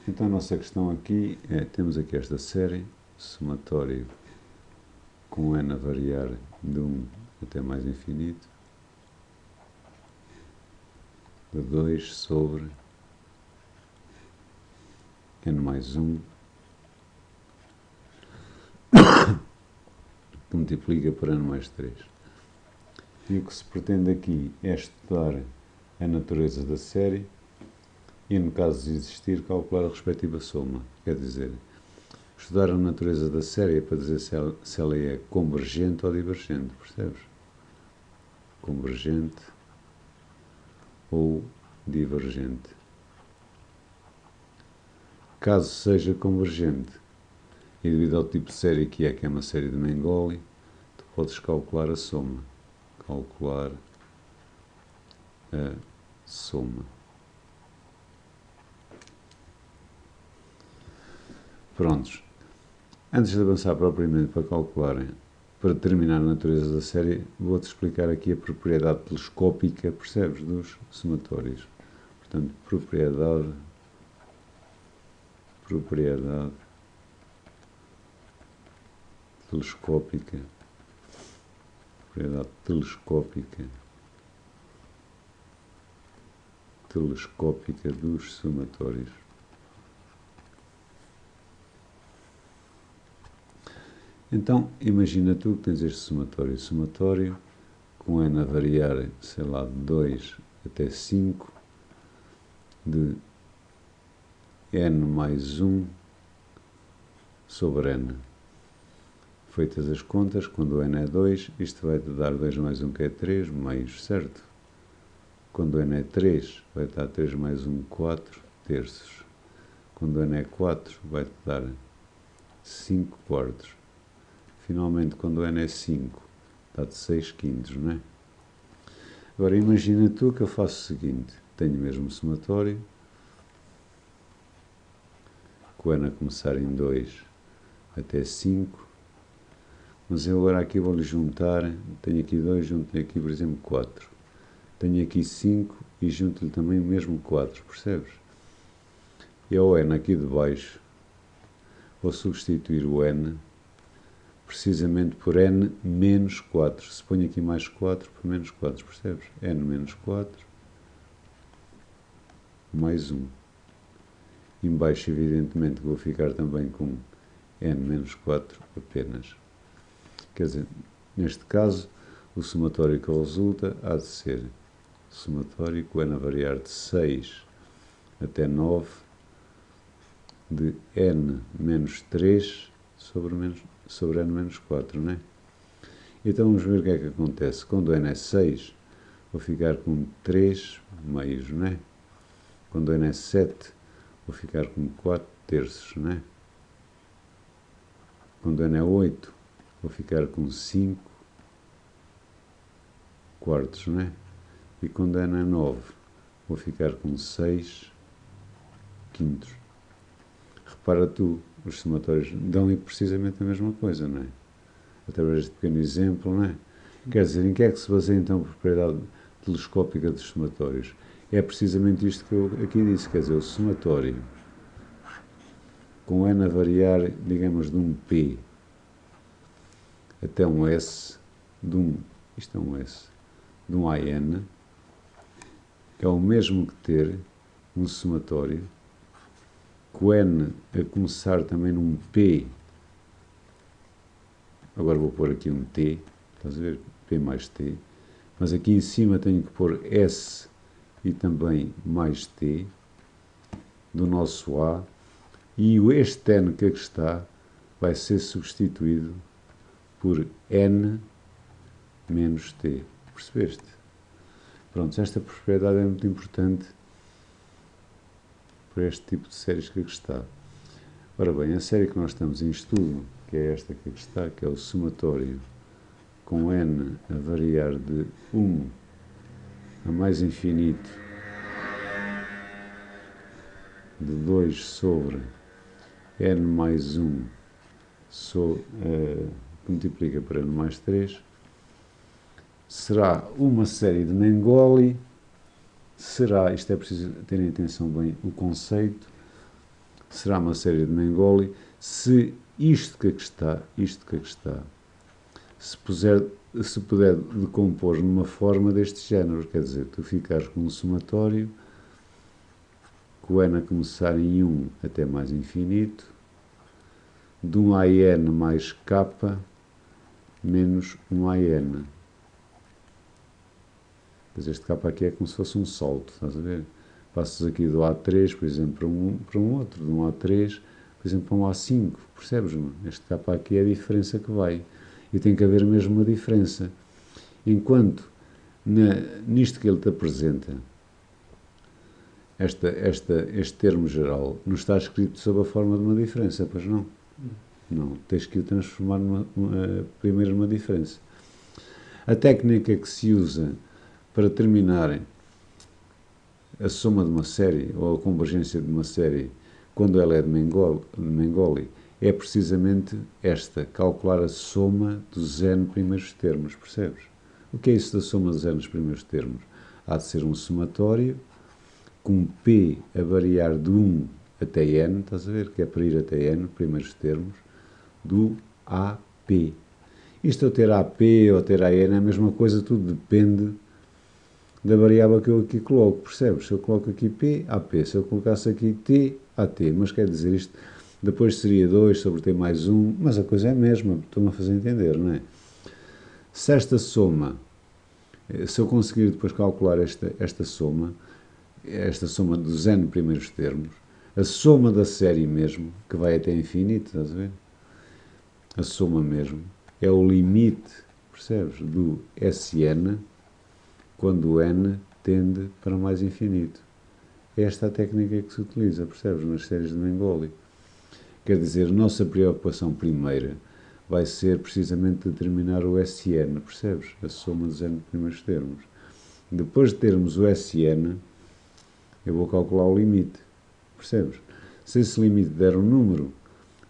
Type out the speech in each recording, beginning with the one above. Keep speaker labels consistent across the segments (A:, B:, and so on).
A: Então a nossa questão aqui é, temos aqui esta série, somatório com n a variar de 1 até mais infinito, de 2 sobre n mais 1, que multiplica por n mais 3. E o que se pretende aqui é estudar a natureza da série e, no caso de existir, calcular a respectiva soma. Quer dizer, estudar a natureza da série é para dizer se ela é convergente ou divergente, percebes? Convergente ou divergente. Caso seja convergente, e devido ao tipo de série que é uma série de Mengoli, tu podes calcular a soma. Calcular a soma. Prontos. Antes de avançar propriamente para determinar a natureza da série, vou-te explicar aqui a propriedade telescópica, percebes, dos somatórios. Portanto, propriedade telescópica. Propriedade telescópica dos somatórios. Então, imagina tu que tens este somatório com n a variar, sei lá, de 2 até 5, de n mais 1 sobre n. Feitas as contas, quando n é 2, isto vai-te dar 2 mais 1, que é 3, meios, certo? Quando n é 3, vai-te dar 3 mais 1, 4 terços. Quando n é 4, vai-te dar 5 quartos. Finalmente, quando n é 5, dá-te 6 quintos, não é? Agora, imagina tu que eu faço o seguinte, tenho mesmo o somatório, com n a começar em 2 até 5, mas eu agora aqui vou-lhe juntar, tenho aqui 2, junto-lhe aqui, por exemplo, 4. Tenho aqui 5 e junto-lhe também o mesmo 4, percebes? E ao n aqui de baixo, vou substituir o n precisamente por n menos 4. Se ponho aqui mais 4 por menos 4, percebes? N menos 4 mais 1. Embaixo, evidentemente, vou ficar também com n menos 4 apenas. Quer dizer, neste caso, o somatório que resulta há de ser somatório com n a variar de 6 até 9 de n menos 3 sobre n menos 4, não é? Então vamos ver o que é que acontece. Quando n é 6, vou ficar com 3 meios, não é? Quando n é 7, vou ficar com 4 terços, não é? Quando n é 8, vou ficar com 5 quartos, não é? E quando n é 9, vou ficar com 6 quintos. Repara tu, os somatórios dão precisamente a mesma coisa, não é? Através deste pequeno exemplo, não é? Quer dizer, em que é que se baseia então a propriedade telescópica dos somatórios? É precisamente isto que eu aqui disse, quer dizer, o somatório com n a variar, digamos, de um P até um S, isto é um S, de um AN, é o mesmo que ter um somatório com n a começar também num P, agora vou pôr aqui um T, estás a ver? P mais T, mas aqui em cima tenho que pôr S e também mais T, do nosso A, e este n que aqui está vai ser substituído por n menos T. Percebeste? Pronto, esta propriedade é muito importante para este tipo de séries que aqui está. Ora bem, a série que nós estamos em estudo, que é esta que aqui está, que é o somatório com n a variar de 1 a mais infinito de 2 sobre n mais 1 que multiplica por n mais 3, será uma série de Mengoli, isto é preciso ter em atenção bem o conceito, será uma série de Mengoli se isto que aqui está, se puder decompor numa forma deste género, quer dizer, tu ficares com um somatório com n a começar em 1 até mais infinito, de um AN mais K menos um AN. Mas este K aqui é como se fosse um salto, estás a ver? Passas aqui do A3, por exemplo, para um outro, de um A3, por exemplo, para um A5, percebes-me? Este K aqui é a diferença que vai. E tem que haver mesmo uma diferença. Enquanto nisto que ele te apresenta, este termo geral, não está escrito sob a forma de uma diferença, pois não? Não, tens que o transformar primeiro numa diferença. A técnica que se usa para terminar a soma de uma série ou a convergência de uma série quando ela é de Mengoli é precisamente esta, calcular a soma dos n primeiros termos, percebes? O que é isso da soma dos n primeiros termos? Há de ser um somatório com p a variar de 1 até n, estás a ver? Que é para ir até n, primeiros termos, do AP. Isto ao ter AP ou ter AN é a mesma coisa, tudo depende da variável que eu aqui coloco, percebes? Se eu coloco aqui P, AP. Se eu colocasse aqui T, AT. Mas quer dizer, isto depois seria 2 sobre T mais 1, mas a coisa é a mesma, estou-me a fazer entender, não é? Se esta soma, se eu conseguir depois calcular esta soma dos n primeiros termos, a soma da série mesmo, que vai até infinito, estás a ver? A soma mesmo, é o limite, percebes, do Sn, quando o n tende para mais infinito. É esta a técnica que se utiliza, percebes, nas séries de Mengoli. Quer dizer, a nossa preocupação primeira vai ser precisamente determinar o Sn, percebes, a soma dos n primeiros termos. Depois de termos o Sn, eu vou calcular o limite, percebes? Se esse limite der um número,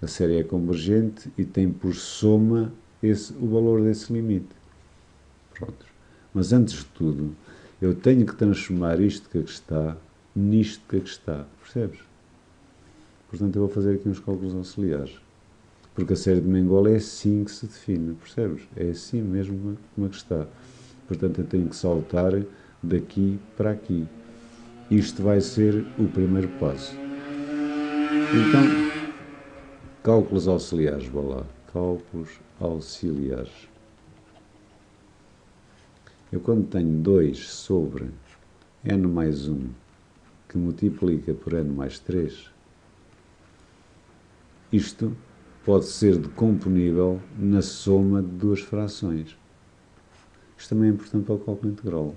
A: a série é convergente e tem por soma o valor desse limite. Pronto. Mas antes de tudo, eu tenho que transformar isto que aqui está nisto que aqui está, percebes? Portanto, eu vou fazer aqui uns cálculos auxiliares. Porque a série de Mengoli é assim que se define, percebes? É assim mesmo como aqui está. Portanto, eu tenho que saltar daqui para aqui. Isto vai ser o primeiro passo. Então, cálculos auxiliares, vá lá. Cálculos auxiliares. Eu quando tenho 2 sobre n mais 1 que multiplica por n mais 3, isto pode ser decomponível na soma de duas frações. Isto também é importante para o cálculo integral,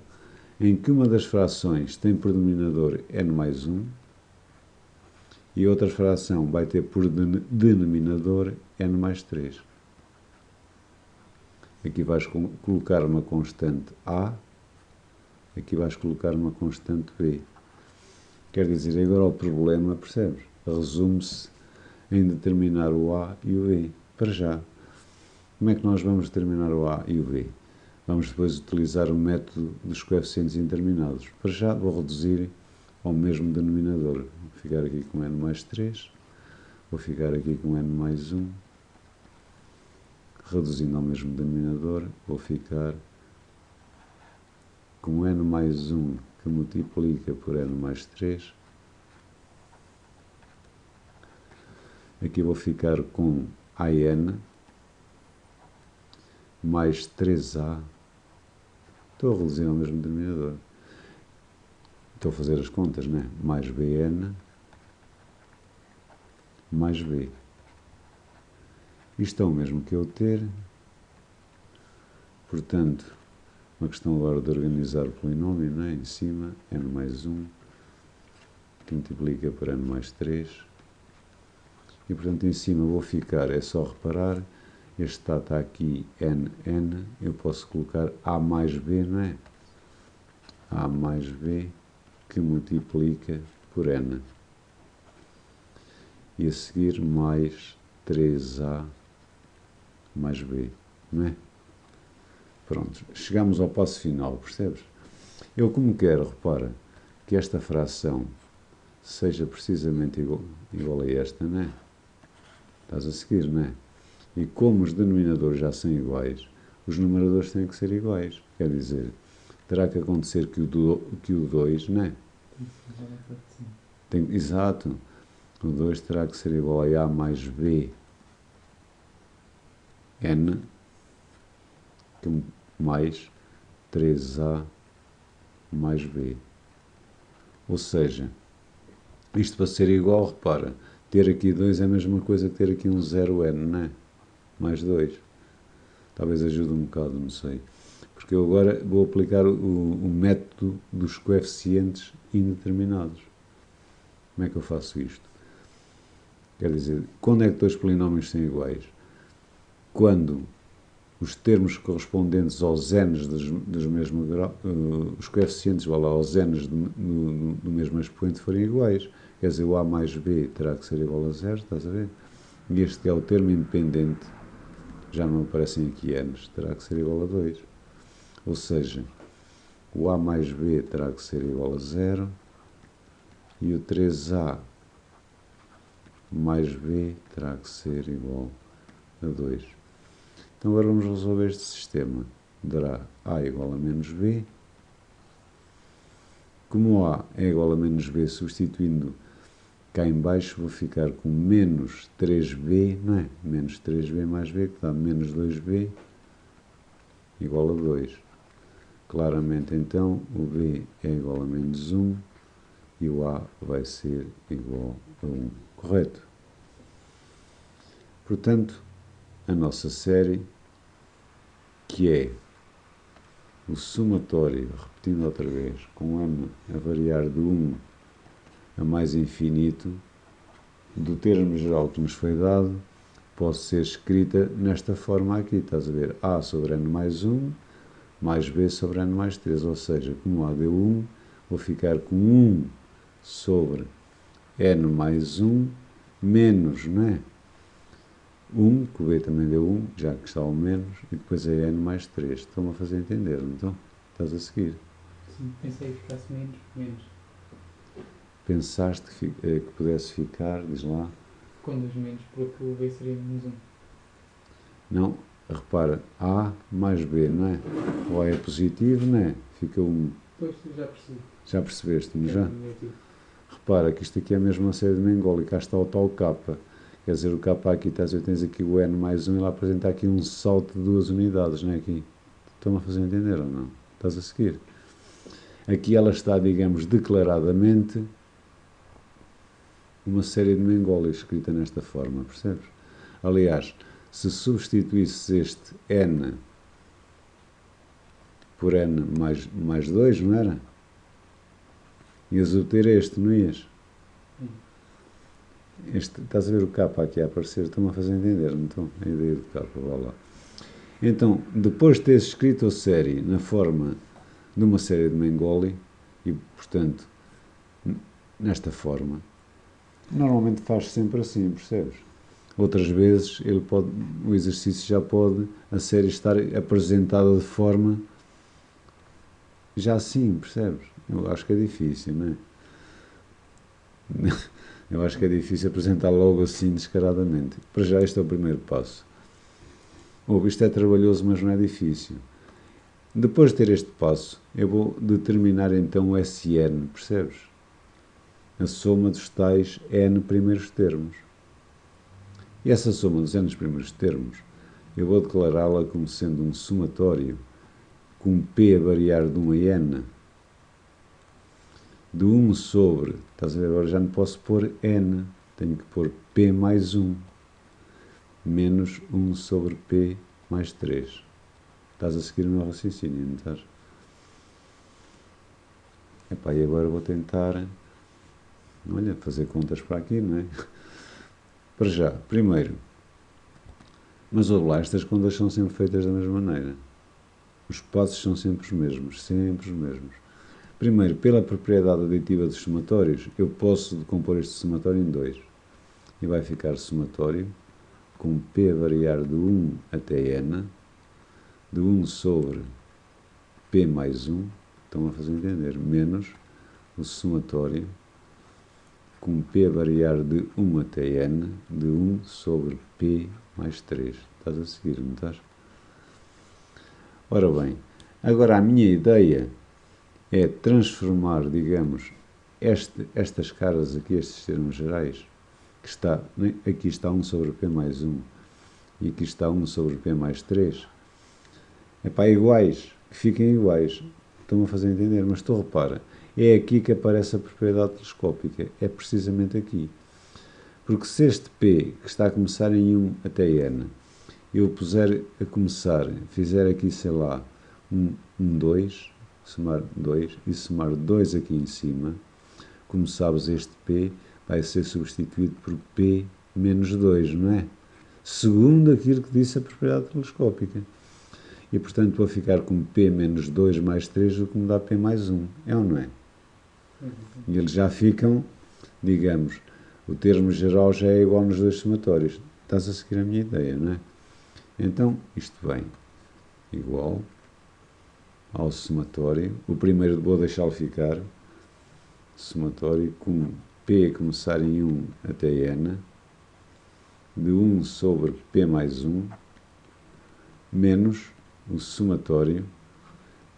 A: em que uma das frações tem por denominador n mais 1 e a outra fração vai ter por denominador n mais 3. Aqui vais colocar uma constante A, aqui vais colocar uma constante B. Quer dizer, agora o problema, percebes? Resume-se em determinar o A e o B. Para já. Como é que nós vamos determinar o A e o B? Vamos depois utilizar o método dos coeficientes indeterminados. Para já vou reduzir ao mesmo denominador. Vou ficar aqui com n mais 3, vou ficar aqui com n mais 1, reduzindo ao mesmo denominador, vou ficar com n mais 1 que multiplica por n mais 3. Aqui vou ficar com AN mais 3A. Estou a reduzir ao mesmo denominador. Estou a fazer as contas, né? Mais BN mais B. Isto é o mesmo que eu ter. Portanto, uma questão agora de organizar o polinómio, né? Em cima, n mais 1, que multiplica por n mais 3. E, portanto, em cima vou ficar, é só reparar, este está aqui, n, eu posso colocar A mais B, não é? A mais B, que multiplica por n. E a seguir, mais 3A mais B, não é? Pronto, chegamos ao passo final, percebes? Eu, como quero, repara, que esta fração seja precisamente igual a esta, não é? Estás a seguir, não é? E como os denominadores já são iguais, os numeradores têm que ser iguais. Quer dizer, terá que acontecer que o 2, não é? Exato. O 2 terá que ser igual a mais b n mais 3a mais b. Ou seja, isto para ser igual, repara, ter aqui 2 é a mesma coisa que ter aqui um 0n, não é? Mais 2. Talvez ajude um bocado, não sei. Porque eu agora vou aplicar o método dos coeficientes indeterminados. Como é que eu faço isto? Quer dizer, quando é que dois polinómios são iguais? Quando os termos correspondentes aos n's dos mesmo grau, os coeficientes aos n's do mesmo expoente forem iguais. Quer dizer, o a mais b terá que ser igual a 0, estás a ver? E este que é o termo independente, já não aparecem aqui n's, terá que ser igual a 2. Ou seja, o a mais b terá que ser igual a 0 e o 3a mais b terá que ser igual a 2. Então agora vamos resolver este sistema. Dará a igual a menos b. Como a é igual a menos b, substituindo cá em baixo, vou ficar com menos 3b, não é? Menos 3b mais b, que dá menos 2b, igual a 2. Claramente, então, o b é igual a menos 1 e o a vai ser igual a 1. Correto? Portanto, a nossa série, que é o somatório, repetindo outra vez, com n a variar de 1 a mais infinito, do termo geral que nos foi dado, pode ser escrita nesta forma aqui, estás a ver? A sobre n mais 1, mais b sobre n mais 3, ou seja, como a deu 1, vou ficar com 1 sobre n mais 1, menos, não é? 1, que o b também deu 1, já que está ao menos, e depois é n mais 3. Estão-me a fazer entender, então? Estás a seguir?
B: Sim, pensei que ficasse menos.
A: Pensaste que pudesse ficar, diz lá?
B: Com 2 menos, porque o b seria menos 1.
A: Não, repara, a mais b, não é? O a é positivo, não é? Fica 1.
B: Pois, já percebi.
A: Já percebeste, mas já?
B: Negativo.
A: Repara que isto aqui é a mesma série de Mengoli, cá está o tal k. Quer dizer, o k aqui, estás a ver, tens aqui o n mais 1 e lá apresenta aqui um salto de 2 unidades, não é aqui? Estão-me a fazer entender ou não? Estás a seguir? Aqui ela está, digamos, declaradamente uma série de Mengoli escrita nesta forma, percebes? Aliás, se substituísses este n por n mais 2, não era? Ias obter este, não ias? Este, estás a ver o k aqui a aparecer? Estão-me a fazer entender, então, a ideia do k, vá lá. Então, depois de teres escrito a série na forma de uma série de Mengoli, e, portanto, nesta forma, normalmente faz sempre assim, percebes? Outras vezes, o exercício já pode, a série estar apresentada de forma já assim, percebes? Eu acho que é difícil, não é? Eu acho que é difícil apresentar logo assim descaradamente. Para já, este é o primeiro passo. Isto é trabalhoso, mas não é difícil. Depois de ter este passo, eu vou determinar então o SN, percebes? A soma dos tais n primeiros termos. E essa soma dos n primeiros termos, eu vou declará-la como sendo um somatório com p a variar de 1 a n, de 1 sobre, estás a ver, agora já não posso pôr n, tenho que pôr p mais 1, menos 1 sobre p mais 3. Estás a seguir o meu raciocínio, não estás? Epá, e agora vou tentar, olha, fazer contas para aqui, não é? Para já, primeiro, mas olha lá, estas contas são sempre feitas da mesma maneira. Os passos são sempre os mesmos, sempre os mesmos. Primeiro, pela propriedade aditiva dos somatórios, eu posso decompor este somatório em 2. E vai ficar somatório com p a variar de 1 até n, de 1 sobre p mais 1, estão a fazer entender, menos o somatório com P a variar de 1 até N, de 1 sobre P mais 3. Estás a seguir, não estás? Ora bem, agora a minha ideia é transformar, digamos, estas caras aqui, estes termos gerais, que está, aqui está 1 sobre P mais 1 e aqui está 1 sobre P mais 3, é para iguais, que fiquem iguais. Estão a fazer entender, mas tu repara, é aqui que aparece a propriedade telescópica, é precisamente aqui. Porque se este P, que está a começar em 1 até N, eu puser a começar, fizer aqui, sei lá, um 2, somar 2, e somar 2 aqui em cima, como sabes, este P vai ser substituído por P menos 2, não é? Segundo aquilo que disse a propriedade telescópica. E, portanto, vou ficar com P menos 2 mais 3, o que me dá P mais 1. É ou não é? E eles já ficam, digamos, o termo geral já é igual nos dois somatórios. Estás a seguir a minha ideia, não é? Então, isto vem igual ao somatório. O primeiro vou deixá-lo ficar. Somatório com P a começar em 1 até N, de 1 sobre P mais 1, menos o somatório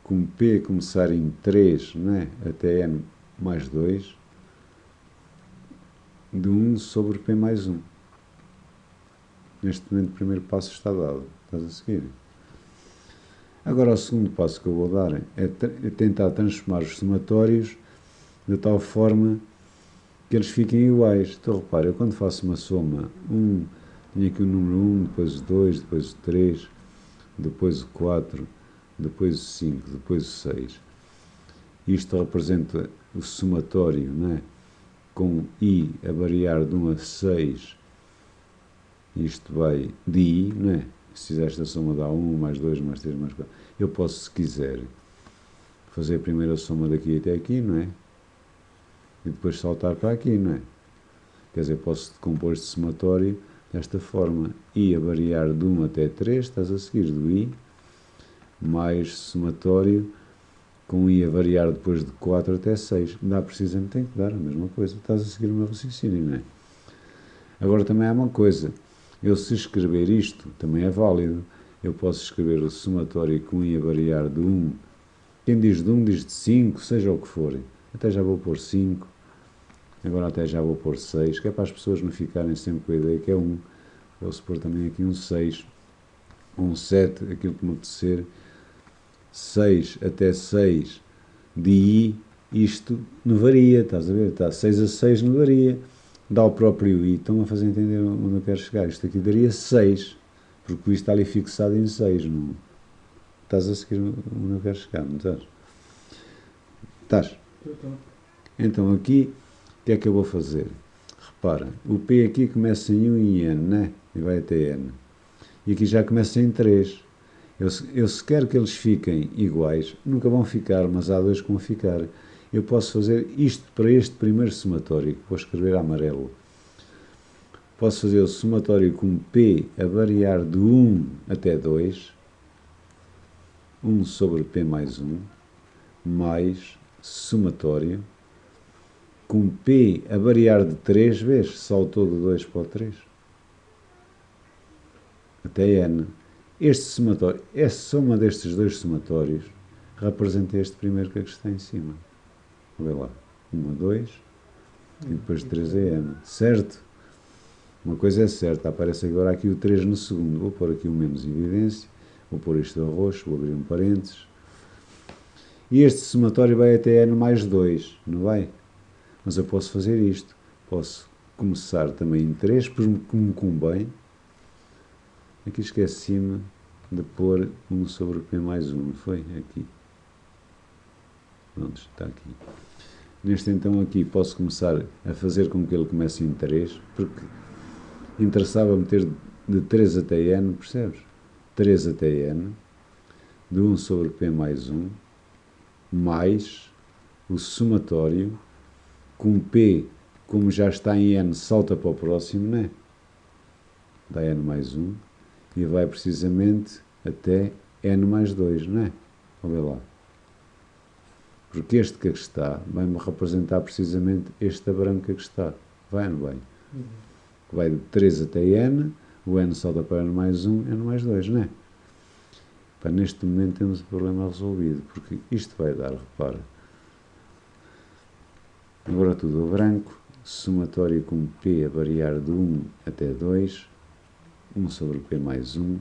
A: com P a começar em 3, não é? Até N mais 2, de 1 sobre P mais 1. Neste momento o primeiro passo está dado. Estás a seguir? Agora o segundo passo que eu vou dar é tentar transformar os somatórios de tal forma que eles fiquem iguais. Então repara, eu quando faço uma soma, tenho aqui o número 1, depois o 2, depois o 3, depois o 4, depois o 5, depois o 6. Isto representa o somatório, não é? Com I a variar de 1 a 6, isto vai de I, não é? Se fizer esta soma dá 1, mais 2, mais 3, mais 4. Eu posso, se quiser, fazer a primeira soma daqui até aqui, não é? E depois saltar para aqui, não é? Quer dizer, posso decompor este somatório desta forma. I a variar de 1 até 3, estás a seguir do I, mais somatório com I a variar depois de 4 até 6. Dá precisamente, tem que dar a mesma coisa. Estás a seguir o meu raciocínio, não é? Agora também há uma coisa. Eu, se escrever isto, também é válido. Eu posso escrever o somatório com I a variar de 1. Quem diz de 1 diz de 5, seja o que for. Até já vou pôr 5. Agora até já vou pôr 6, que é para as pessoas não ficarem sempre com a ideia que é 1. Vou-se pôr também aqui um 6, um 7, aquilo que me apetecer. 6 até 6 de I, isto não varia, estás a ver? Está 6 a 6 não varia. Dá o próprio I, estão a fazer entender onde eu quero chegar. Isto aqui daria 6, porque o I está ali fixado em 6. Não? Estás a seguir onde eu quero chegar, não estás? Estás? Então aqui, o que é que eu vou fazer? Repara, o P aqui começa em 1 e N, né? E vai até N. E aqui já começa em 3. Eu se quero que eles fiquem iguais, nunca vão ficar, mas há dois que vão ficar. Eu posso fazer isto para este primeiro somatório, que vou escrever a amarelo. Posso fazer o somatório com P a variar de 1 até 2, 1 sobre P mais 1, mais somatório com P a variar de 3 vezes, saltou de 2 para o 3, até N. Este somatório, a soma destes dois somatórios representa este primeiro que está em cima. Vê lá, 1 a 2 e depois 3 a N, certo? Uma coisa é certa, aparece agora aqui o 3 no segundo. Vou pôr aqui o menos em evidência, vou pôr isto a roxo, vou abrir um parênteses. E este somatório vai até N mais 2, não vai? Mas eu posso fazer isto. Posso começar também em 3, como me convém. Aqui esqueci-me de pôr 1 sobre P mais 1, não foi? Aqui. Pronto, está aqui. Neste então aqui posso começar a fazer com que ele comece em 3, porque interessava-me ter de 3 até N, percebes? 3 até N, de 1 sobre P mais 1, mais o somatório, com P, como já está em N, salta para o próximo, não é? Dá N mais 1, e vai precisamente até N mais 2, não é? Vamos ver lá. Porque este que aqui está vai-me representar precisamente este a branco que aqui está. Vai ou não vai? Vai de 3 até n, o n só dá para n mais 1, n mais 2, não é? Para neste momento temos o problema resolvido, porque isto vai dar, repara. Agora tudo a branco, somatório com p a variar de 1 até 2, 1 sobre p mais 1,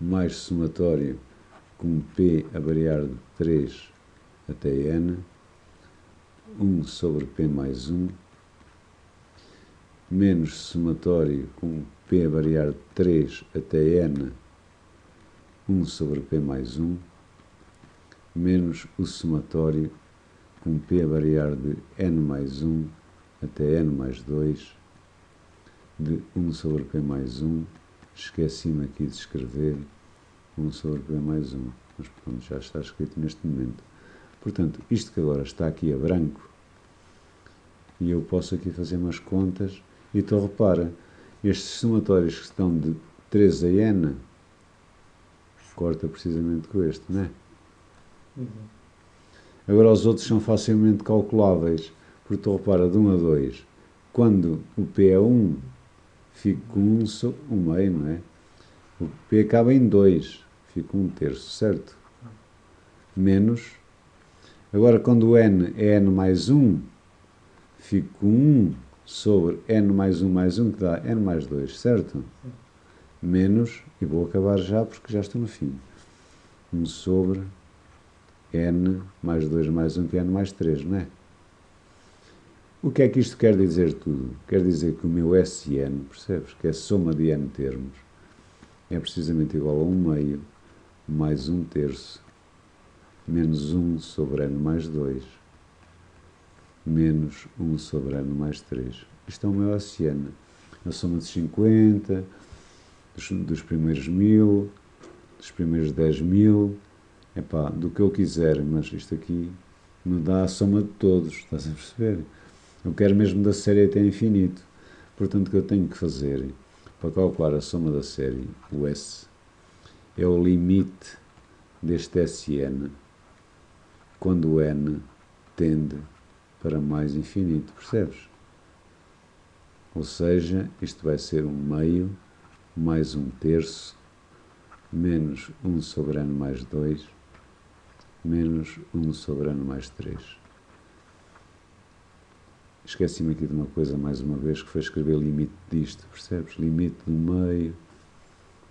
A: mais somatório com p a variar de 3 até n, 1 sobre p mais 1, menos somatório com p a variar de 3 até n, 1 sobre p mais 1, menos o somatório com p a variar de n mais 1 até n mais 2, de 1 sobre p mais 1, esqueci-me aqui de escrever 1 sobre p mais 1, mas pronto, já está escrito neste momento. Portanto, isto que agora está aqui a branco, e eu posso aqui fazer umas contas, e então repara, estes somatórios que estão de 3 a n, corta precisamente com este, não é? Agora os outros são facilmente calculáveis, porque tu repara, de 1 a 2, quando o p é 1, fico com 1 sobre 1 meio, não é? O p acaba em 2, fico 1 terço, certo? Menos, agora quando o n é n mais 1, fico com 1 sobre n mais 1, que dá n mais 2, certo? Menos, e vou acabar já porque já estou no fim, 1 sobre n mais 2 mais 1, que é n mais 3, não é? O que é que isto quer dizer tudo? Quer dizer que o meu SN, percebes? Que é a soma de n termos, é precisamente igual a 1 meio mais 1 terço menos 1 sobre n mais 2 menos 1 sobre n mais 3. Isto é o meu SN. A soma de 50, dos primeiros 1000, dos primeiros 10.000, epá, do que eu quiser, mas isto aqui me dá a soma de todos, estás a perceber? Eu quero mesmo da série até infinito. Portanto, o que eu tenho que fazer para calcular a soma da série, o S, é o limite deste SN quando o N tende para mais infinito, percebes? Ou seja, isto vai ser 1 meio mais 1 terço menos 1 sobre n mais 2 menos 1 sobre n mais 3. Esqueci-me aqui de uma coisa mais uma vez, que foi escrever limite disto, percebes? Limite do meio,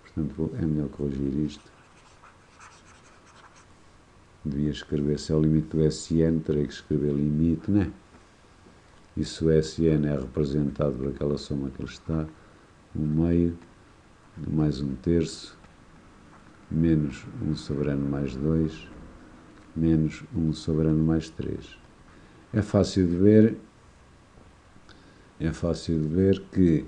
A: portanto é melhor corrigir isto. Devia escrever, se é o limite do SN, terei que escrever limite, né? E se o SN é representado por aquela soma que ele está, 1 meio mais 1 terço menos 1 sobre n mais 2 menos 1 sobre n mais 3. É fácil de ver que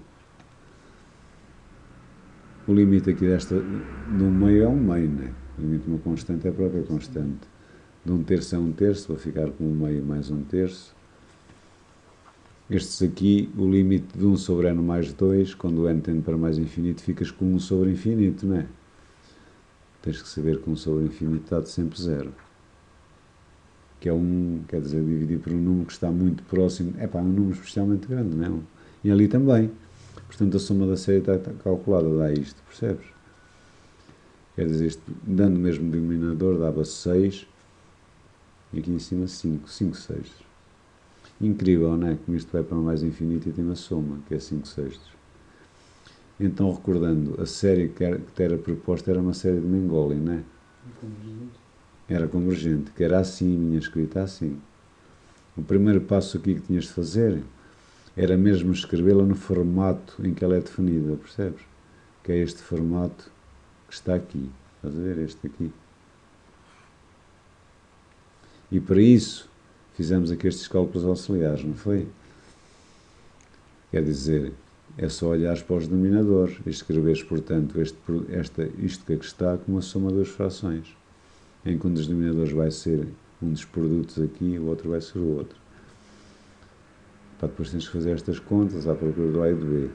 A: o limite aqui de 1 meio é 1 meio, né? O limite de uma constante é a própria constante. De 1 terço é 1 terço, vou ficar com 1 meio mais 1 terço. Estes aqui, o limite de 1 sobre n mais 2, quando o n tende para mais infinito, ficas com 1 sobre infinito, não é? Tens que saber que 1 sobre infinito dá-te sempre 0. Que é 1, quer dizer, dividir por um número que está muito próximo. É pá, um número especialmente grande, não é? E ali também. Portanto, a soma da série está calculada, dá isto, percebes? Quer dizer, isto, dando o mesmo denominador, dava 6, e aqui em cima 5, 5 sextos. Incrível, não é? Como isto vai para mais infinito e tem uma soma, que é 5 sextos. Então, recordando, a série que era proposta era uma série de Mengoli, não é? Era convergente, que era assim, minha escrita assim. O primeiro passo aqui que tinhas de fazer era mesmo escrevê-la no formato em que ela é definida, percebes? Que é este formato que está aqui. Estás a ver? Este aqui. E para isso fizemos aqui estes cálculos auxiliares, não foi? Quer dizer, é só olhares para os denominadores e escreveres, portanto, isto que aqui está como a soma de duas frações, em que um dos denominadores vai ser um dos produtos aqui e o outro vai ser o outro. Para depois tens que fazer estas contas à procura do A e do B.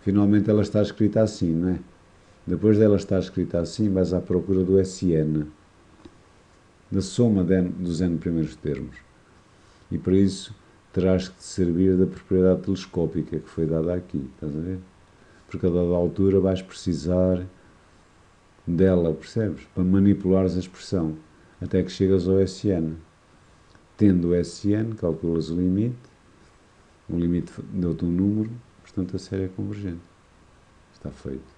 A: Finalmente ela está escrita assim, não é? Depois dela estar escrita assim, vais à procura do SN. da soma dos n primeiros termos. E para isso terás que te servir da propriedade telescópica que foi dada aqui, estás a ver? Porque a dada altura vais precisar dela, percebes? Para manipulares a expressão, até que chegas ao SN. Tendo o SN, calculas o limite deu-te um número, portanto a série é convergente. Está feito.